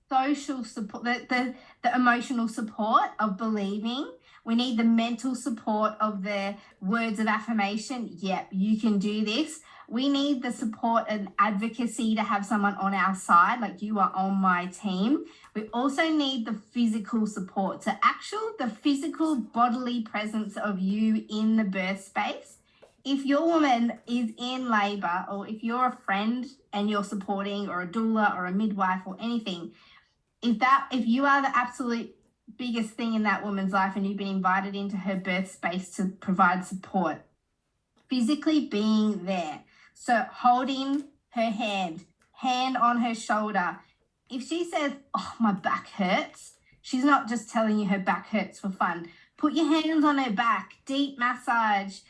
social support, the emotional support of believing, we need the mental support of the words of affirmation. Yep, you can do this. We need the support and advocacy to have someone on our side, like you are on my team. We also need the physical support. So the physical bodily presence of you in the birth space. If your woman is in labor, or if you're a friend and you're supporting, or a doula or a midwife or anything, if you are the absolute biggest thing in that woman's life and you've been invited into her birth space to provide support, physically being there. So holding her hand on her shoulder. If she says, oh, my back hurts, she's not just telling you her back hurts for fun. Put your hands on her back, deep massage,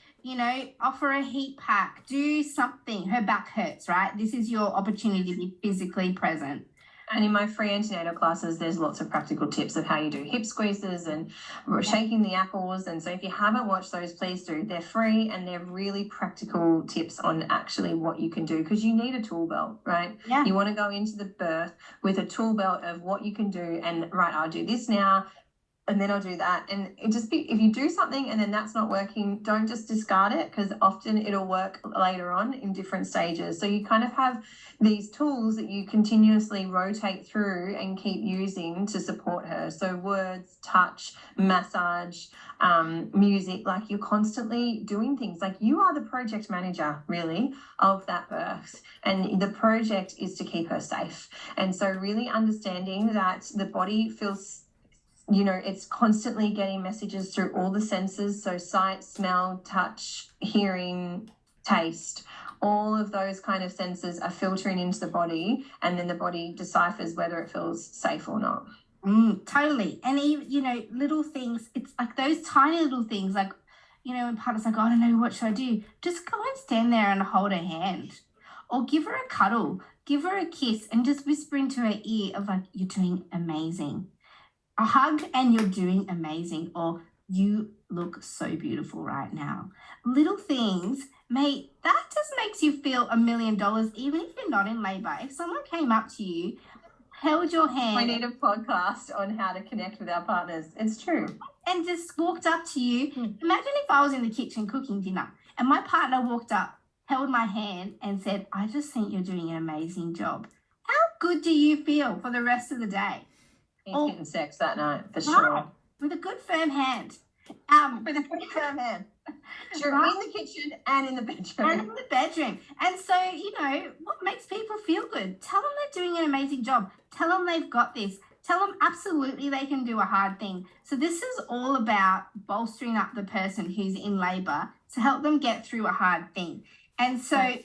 offer a heat pack, do something. Her back hurts, right? This is your opportunity to be physically present. And in my free antenatal classes, there's lots of practical tips of how you do hip squeezes and shaking the apples. And so if you haven't watched those, please do. They're free and they're really practical tips on actually what you can do, because you need a tool belt, right? Yeah. You want to go into the birth with a tool belt of what you can do, and right, I'll do this now, and then I'll do that. And if you do something and then that's not working, don't just discard it, because often it'll work later on in different stages. So you kind of have these tools that you continuously rotate through and keep using to support her. So words, touch, massage, music, like you're constantly doing things. Like you are the project manager, really, of that birth. And the project is to keep her safe. And so really understanding that the body feels, it's constantly getting messages through all the senses. So sight, smell, touch, hearing, taste, all of those kind of senses are filtering into the body, and then the body deciphers whether it feels safe or not. Totally. And even, little things, it's like those tiny little things, like, when partner's like, oh, I don't know, what should I do? Just go and stand there and hold her hand, or give her a cuddle, give her a kiss, and just whisper into her ear of like, you're doing amazing. A hug and you're doing amazing, or you look so beautiful right now. Little things, mate, that just makes you feel $1 million, even if you're not in labor. If someone came up to you, held your hand. We need a podcast on how to connect with our partners. It's true. And just walked up to you. Imagine if I was in the kitchen cooking dinner and my partner walked up, held my hand and said, I just think you're doing an amazing job. How good do you feel for the rest of the day? He's getting sex that night, for sure. With a good firm hand. With a good firm hand. Sure, in the kitchen and in the bedroom. And in the bedroom. And so, what makes people feel good? Tell them they're doing an amazing job. Tell them they've got this. Tell them absolutely they can do a hard thing. So this is all about bolstering up the person who's in labor to help them get through a hard thing. And so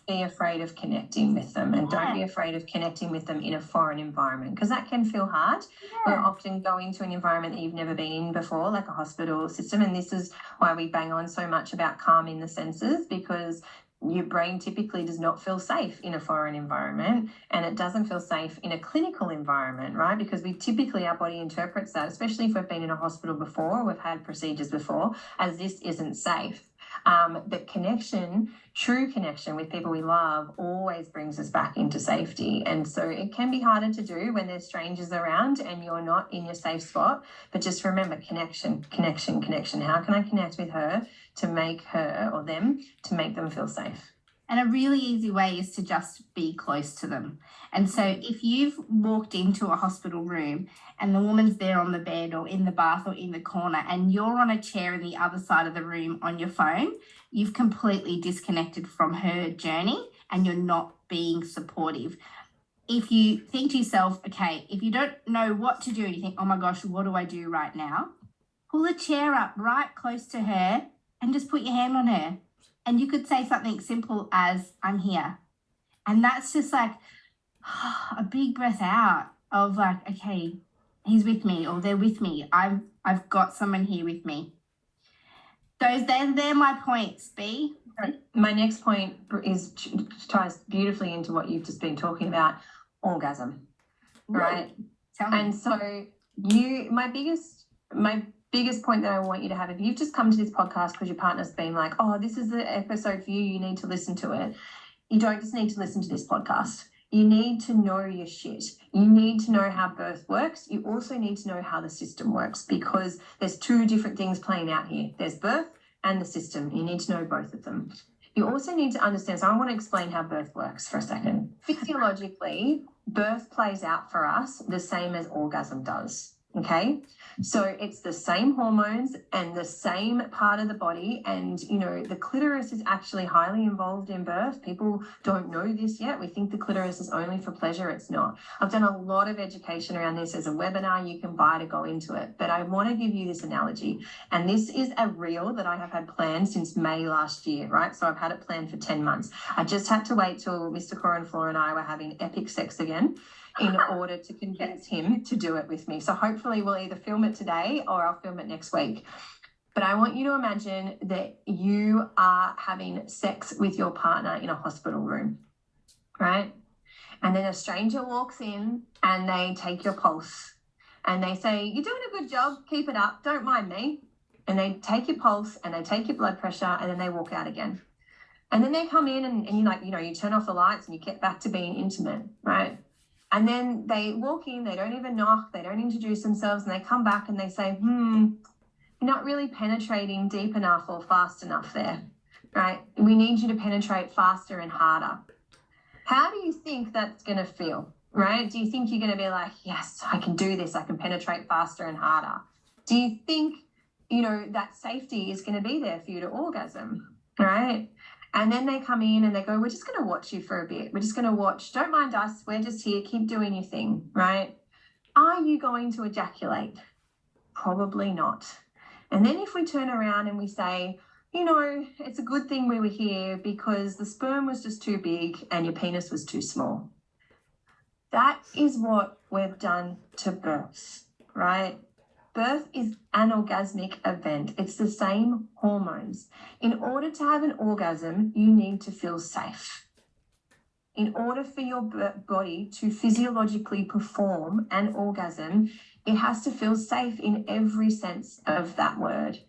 be afraid of connecting with them, and don't be afraid of connecting with them in a foreign environment, because that can feel hard. We're often going to an environment that you've never been in before, like a hospital system, and this is why we bang on so much about calming the senses, because your brain typically does not feel safe in a foreign environment, and it doesn't feel safe in a clinical environment, right? Because our body interprets that, especially if we've been in a hospital before, we've had procedures before, as this isn't safe. But connection, true connection with people we love, always brings us back into safety. And so it can be harder to do when there's strangers around and you're not in your safe spot. But just remember, connection. How can I connect with her to make her or them to make them feel safe? And a really easy way is to just be close to them. And so if you've walked into a hospital room and the woman's there on the bed or in the bath or in the corner and you're on a chair in the other side of the room on your phone, you've completely disconnected from her journey and you're not being supportive. If you think to yourself, okay, if you don't know what to do and you think, oh my gosh, what do I do right now? Pull a chair up right close to her and just put your hand on her. And you could say something simple as, I'm here. And that's just like a big breath out of like, okay, he's with me or they're with me. I've got someone here with me. They're my points, B. My next point ties beautifully into what you've just been talking about, orgasm, right? And so my biggest point that I want you to have, if you've just come to this podcast because your partner's been like, oh, this is the episode for you, you need to listen to it. You don't just need to listen to this podcast. You need to know your shit. You need to know how birth works. You also need to know how the system works, because there's two different things playing out here. There's birth and the system. You need to know both of them. You also need to understand, so I want to explain how birth works for a second. Physiologically, birth plays out for us the same as orgasm does. Okay, so it's the same hormones and the same part of the body, and the clitoris is actually highly involved in birth. People don't know this yet. We think the clitoris is only for pleasure. It's not. I've done a lot of education around this. As a webinar you can buy to go into it, but I want to give you this analogy, and this is a reel that I have had planned since May last year, right? So I've had it planned for 10 months. I just had to wait till Mr. Cora and Flora and I were having epic sex again in order to convince him to do it with me. So hopefully we'll either film it today or I'll film it next week. But I want you to imagine that you are having sex with your partner in a hospital room, right? And then a stranger walks in and they take your pulse and they say, you're doing a good job, keep it up, don't mind me. And they take your pulse and they take your blood pressure and then they walk out again. And then they come in and you turn off the lights and you get back to being intimate, right? And then they walk in, they don't even knock, they don't introduce themselves, and they come back and they say, you're not really penetrating deep enough or fast enough there, right? We need you to penetrate faster and harder. How do you think that's going to feel, right? Do you think you're going to be like, yes, I can do this, I can penetrate faster and harder? Do you think, that safety is going to be there for you to orgasm, right? And then they come in and they go, we're just going to watch you for a bit. We're just going to watch. Don't mind us. We're just here. Keep doing your thing, right? Are you going to ejaculate? Probably not. And then if we turn around and we say, it's a good thing we were here because the sperm was just too big and your penis was too small. That is what we've done to births, right? Birth is an orgasmic event. It's the same hormones. In order to have an orgasm, you need to feel safe. In order for your body to physiologically perform an orgasm, it has to feel safe in every sense of that word.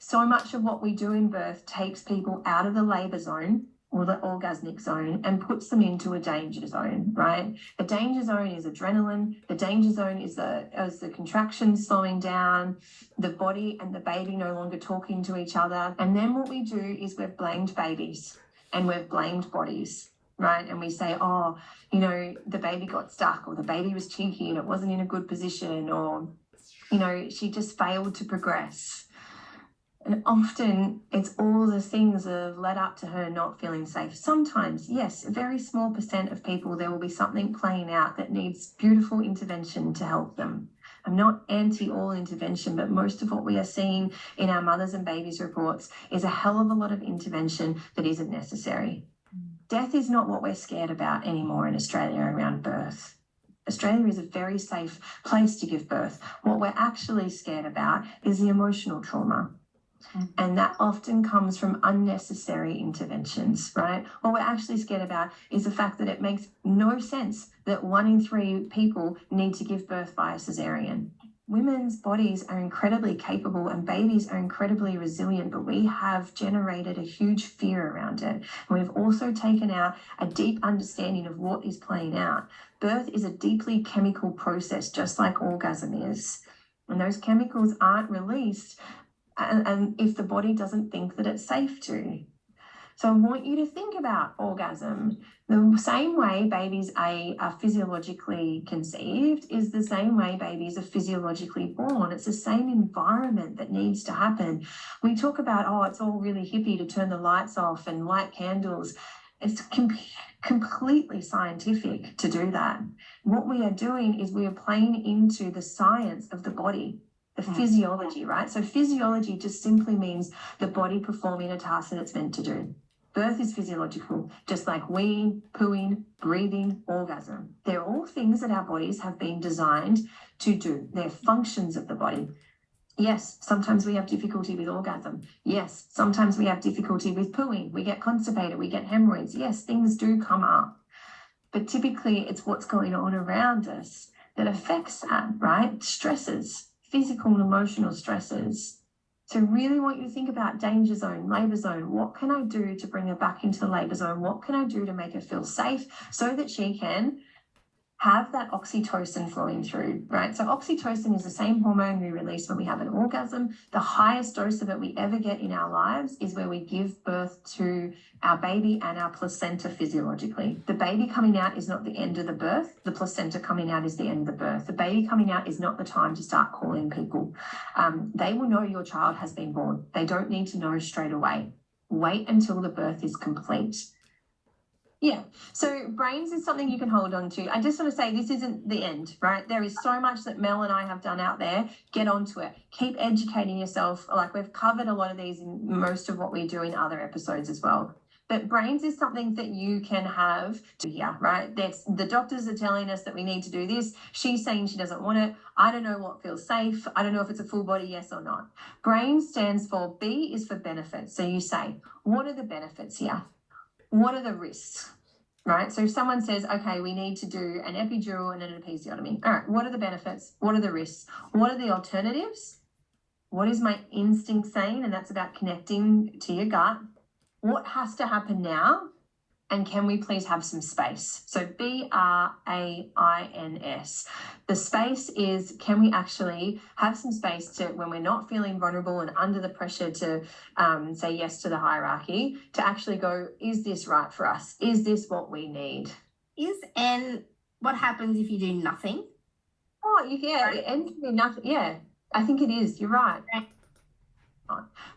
So much of what we do in birth takes people out of the labour zone or the orgasmic zone and puts them into a danger zone, right? The danger zone is adrenaline. The danger zone is the contractions slowing down, the body and the baby no longer talking to each other. And then what we do is we've blamed babies and we've blamed bodies, right? And we say, oh, you know, the baby got stuck, or the baby was cheeky and it wasn't in a good position, or, you know, she just failed to progress. And often it's all the things that have led up to her not feeling safe. Sometimes, yes, a very small percent of people, there will be something playing out that needs beautiful intervention to help them. I'm not anti all intervention, but most of what we are seeing in our mothers and babies reports is a hell of a lot of intervention that isn't necessary. Death is not what we're scared about anymore in Australia around birth. Australia is a very safe place to give birth. What we're actually scared about is the emotional trauma. And that often comes from unnecessary interventions, right? What we're actually scared about is the fact that it makes no sense that 1 in 3 people need to give birth by a cesarean. Women's bodies are incredibly capable and babies are incredibly resilient, but we have generated a huge fear around it. And we've also taken out a deep understanding of what is playing out. Birth is a deeply chemical process, just like orgasm is. And those chemicals aren't released and if the body doesn't think that it's safe to. So I want you to think about orgasm. The same way babies are physiologically conceived is the same way babies are physiologically born. It's the same environment that needs to happen. We talk about, oh, it's all really hippie to turn the lights off and light candles. It's completely scientific to do that. What we are doing is we are playing into the science of the body. The physiology, right? So physiology just simply means the body performing a task that it's meant to do. Birth is physiological, just like weeing, pooing, breathing, orgasm. They're all things that our bodies have been designed to do. They're functions of the body. Yes, sometimes we have difficulty with orgasm. Yes, sometimes we have difficulty with pooing. We get constipated, we get hemorrhoids. Yes, things do come up. But typically it's what's going on around us that affects that, right? Stresses. Physical and emotional stresses. So really want you to think about danger zone, labour zone. What can I do to bring her back into the labour zone? What can I do to make her feel safe so that she can have that oxytocin flowing through, right? So oxytocin is the same hormone we release when we have an orgasm. The highest dose of it we ever get in our lives is where we give birth to our baby and our placenta physiologically. The baby coming out is not the end of the birth. The placenta coming out is the end of the birth. The baby coming out is not the time to start calling people. They will know your child has been born. They don't need to know straight away. Wait until the birth is complete. Yeah, so brains is something you can hold on to. I just want to say this isn't the end, right? There is so much that Mel and I have done out there. Get onto it. Keep educating yourself. Like we've covered a lot of these in most of what we do in other episodes as well. But brains is something that you can have to here, right? The doctors are telling us that we need to do this. She's saying she doesn't want it. I don't know what feels safe. I don't know if it's a full body yes or not. Brain stands for B is for benefits. So you say, what are the benefits here? What are the risks, right? So if someone says, okay, we need to do an epidural and an episiotomy. All right, what are the benefits? What are the risks? What are the alternatives? What is my instinct saying? And that's about connecting to your gut. What has to happen now? And can we please have some space? So BRAINS. The space is, can we actually have some space to, when we're not feeling vulnerable and under the pressure to say yes to the hierarchy, to actually go, is this right for us? Is this what we need? And what happens if you do nothing? Oh, yeah, it ends with nothing. Yeah, I think it is. You're right.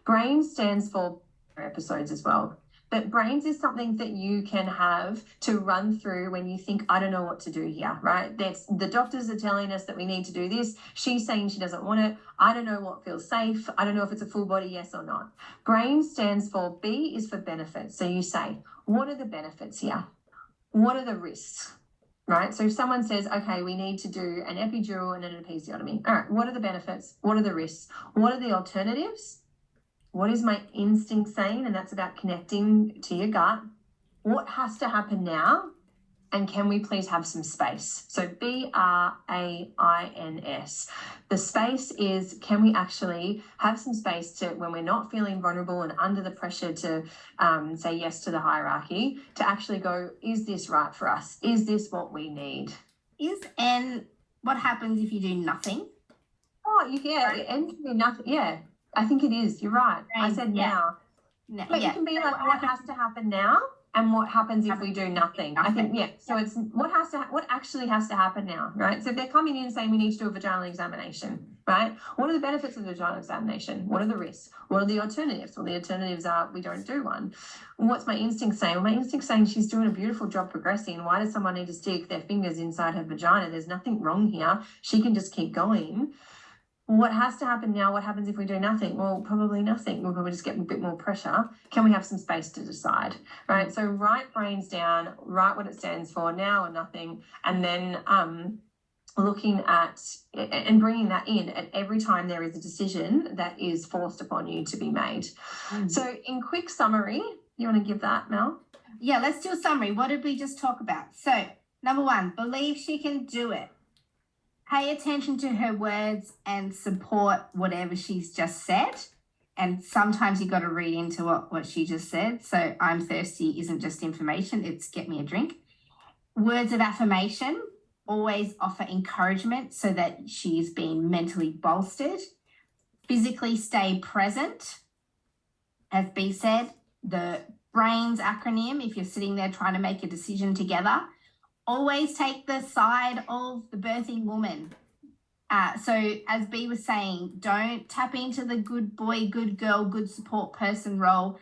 Brain stands for episodes as well. But brains is something that you can have to run through when you think, I don't know what to do here, right? The doctors are telling us that we need to do this. She's saying she doesn't want it. I don't know what feels safe. I don't know if it's a full body yes or not. Brain stands for B is for benefits. So you say, what are the benefits here? What are the risks? Right? So if someone says, okay, we need to do an epidural and an episiotomy. All right, what are the benefits? What are the risks? What are the alternatives? What is my instinct saying? And that's about connecting to your gut. What has to happen now? And can we please have some space? So BRAINS. The space is, can we actually have some space to, when we're not feeling vulnerable and under the pressure to say yes to the hierarchy, to actually go, is this right for us? Is this what we need? And what happens if you do nothing? Oh, it ends with nothing. Yeah, I think it is. You're right. I said now. But it can be like, what has to happen now? And what happens if we do nothing? I think, so it's what actually has to happen now, right? So if they're coming in saying we need to do a vaginal examination, right? What are the benefits of the vaginal examination? What are the risks? What are the alternatives? Well, the alternatives are we don't do one. What's my instinct saying? Well, my instinct saying she's doing a beautiful job progressing. Why does someone need to stick their fingers inside her vagina? There's nothing wrong here. She can just keep going. What has to happen now? What happens if we do nothing? Well, probably nothing. We'll probably just get a bit more pressure. Can we have some space to decide, right? So write brains down, write what it stands for, now or nothing, and then looking at and bringing that in at every time there is a decision that is forced upon you to be made. So in quick summary, you want to give that, Mel? Yeah, let's do a summary. What did we just talk about? So, number 1, believe she can do it. Pay attention to her words and support whatever she's just said. And sometimes you got to read into what she just said. So I'm thirsty isn't just information, it's get me a drink. Words of affirmation, always offer encouragement so that she's being mentally bolstered. Physically stay present. As B said, the BRAINS acronym, if you're sitting there trying to make a decision together, always take the side of the birthing woman. So as B was saying, don't tap into the good boy, good girl, good support person role.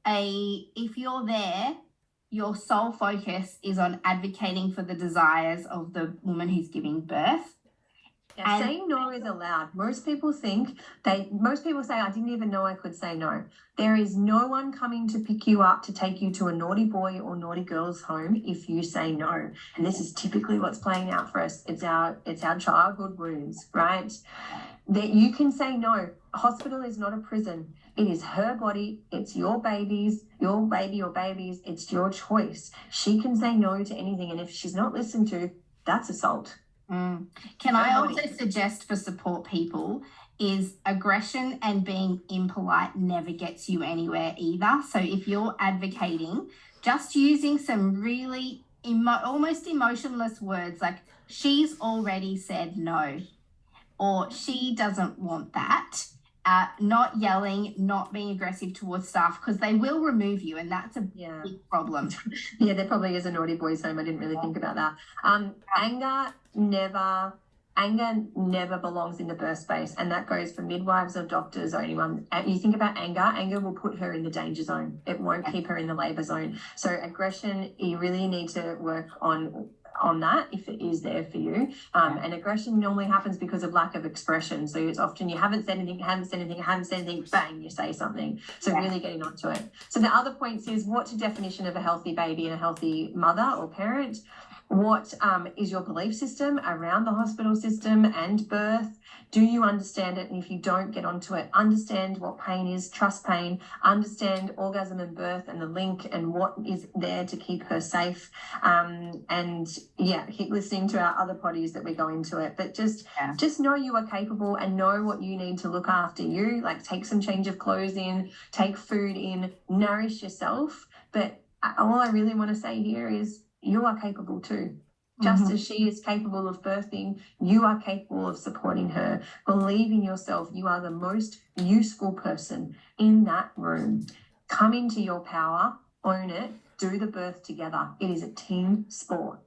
If you're there, your sole focus is on advocating for the desires of the woman who's giving birth. Yeah, saying no is allowed. Most people say, I didn't even know I could say no. There is no one coming to pick you up to take you to a naughty boy or naughty girl's home if you say no. And this is typically what's playing out for us. It's our childhood wounds, right? That you can say no. A hospital is not a prison. It is her body. It's your babies, your baby or babies. It's your choice. She can say no to anything. And if she's not listened to, that's assault. Can I also suggest for support people is aggression and being impolite never gets you anywhere either. So if you're advocating, just using some really almost emotionless words like she's already said no or she doesn't want that. Not yelling, not being aggressive towards staff because they will remove you and that's a big problem. Yeah, there probably is a naughty boys home. I didn't really think about that. Anger never belongs in the birth space, and that goes for midwives or doctors or anyone. You think about anger will put her in the danger zone. It won't keep her in the labor zone. So aggression, you really need to work on that if it is there for you. And aggression normally happens because of lack of expression. So it's often you haven't said anything, bang, you say something. So really getting onto it. So the other points is what's the definition of a healthy baby and a healthy mother or parent? What is your belief system around the hospital system and birth? Do you understand it? And if you don't, get onto it. Understand what pain is, trust pain, understand orgasm and birth and the link and what is there to keep her safe. Keep listening to our other potties that we go into it. But just know you are capable and know what you need to look after you. Like take some change of clothes in, take food in, nourish yourself. But all I really want to say here is you are capable too. Just as she is capable of birthing, you are capable of supporting her. Believe in yourself. You are the most useful person in that room. Come into your power, own it, do the birth together. It is a team sport.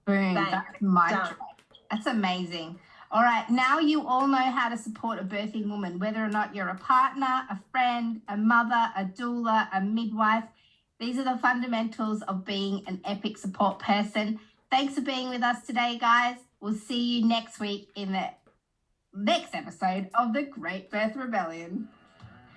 Boom. That's amazing. All right, now you all know how to support a birthing woman, whether or not you're a partner, a friend, a mother, a doula, a midwife. These are the fundamentals of being an epic support person. Thanks for being with us today, guys. We'll see you next week in the next episode of The Great Birth Rebellion.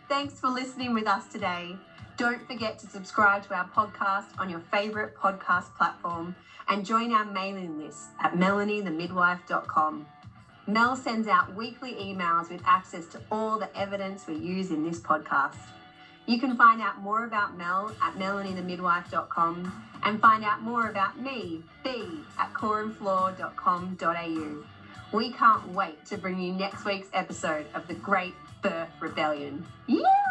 Thanks for listening with us today. Don't forget to subscribe to our podcast on your favourite podcast platform and join our mailing list at melaniethemidwife.com. Mel sends out weekly emails with access to all the evidence we use in this podcast. You can find out more about Mel at melaniethemidwife.com and find out more about me, B, at coreandfloor.com.au. We can't wait to bring you next week's episode of The Great Birth Rebellion. Yeah!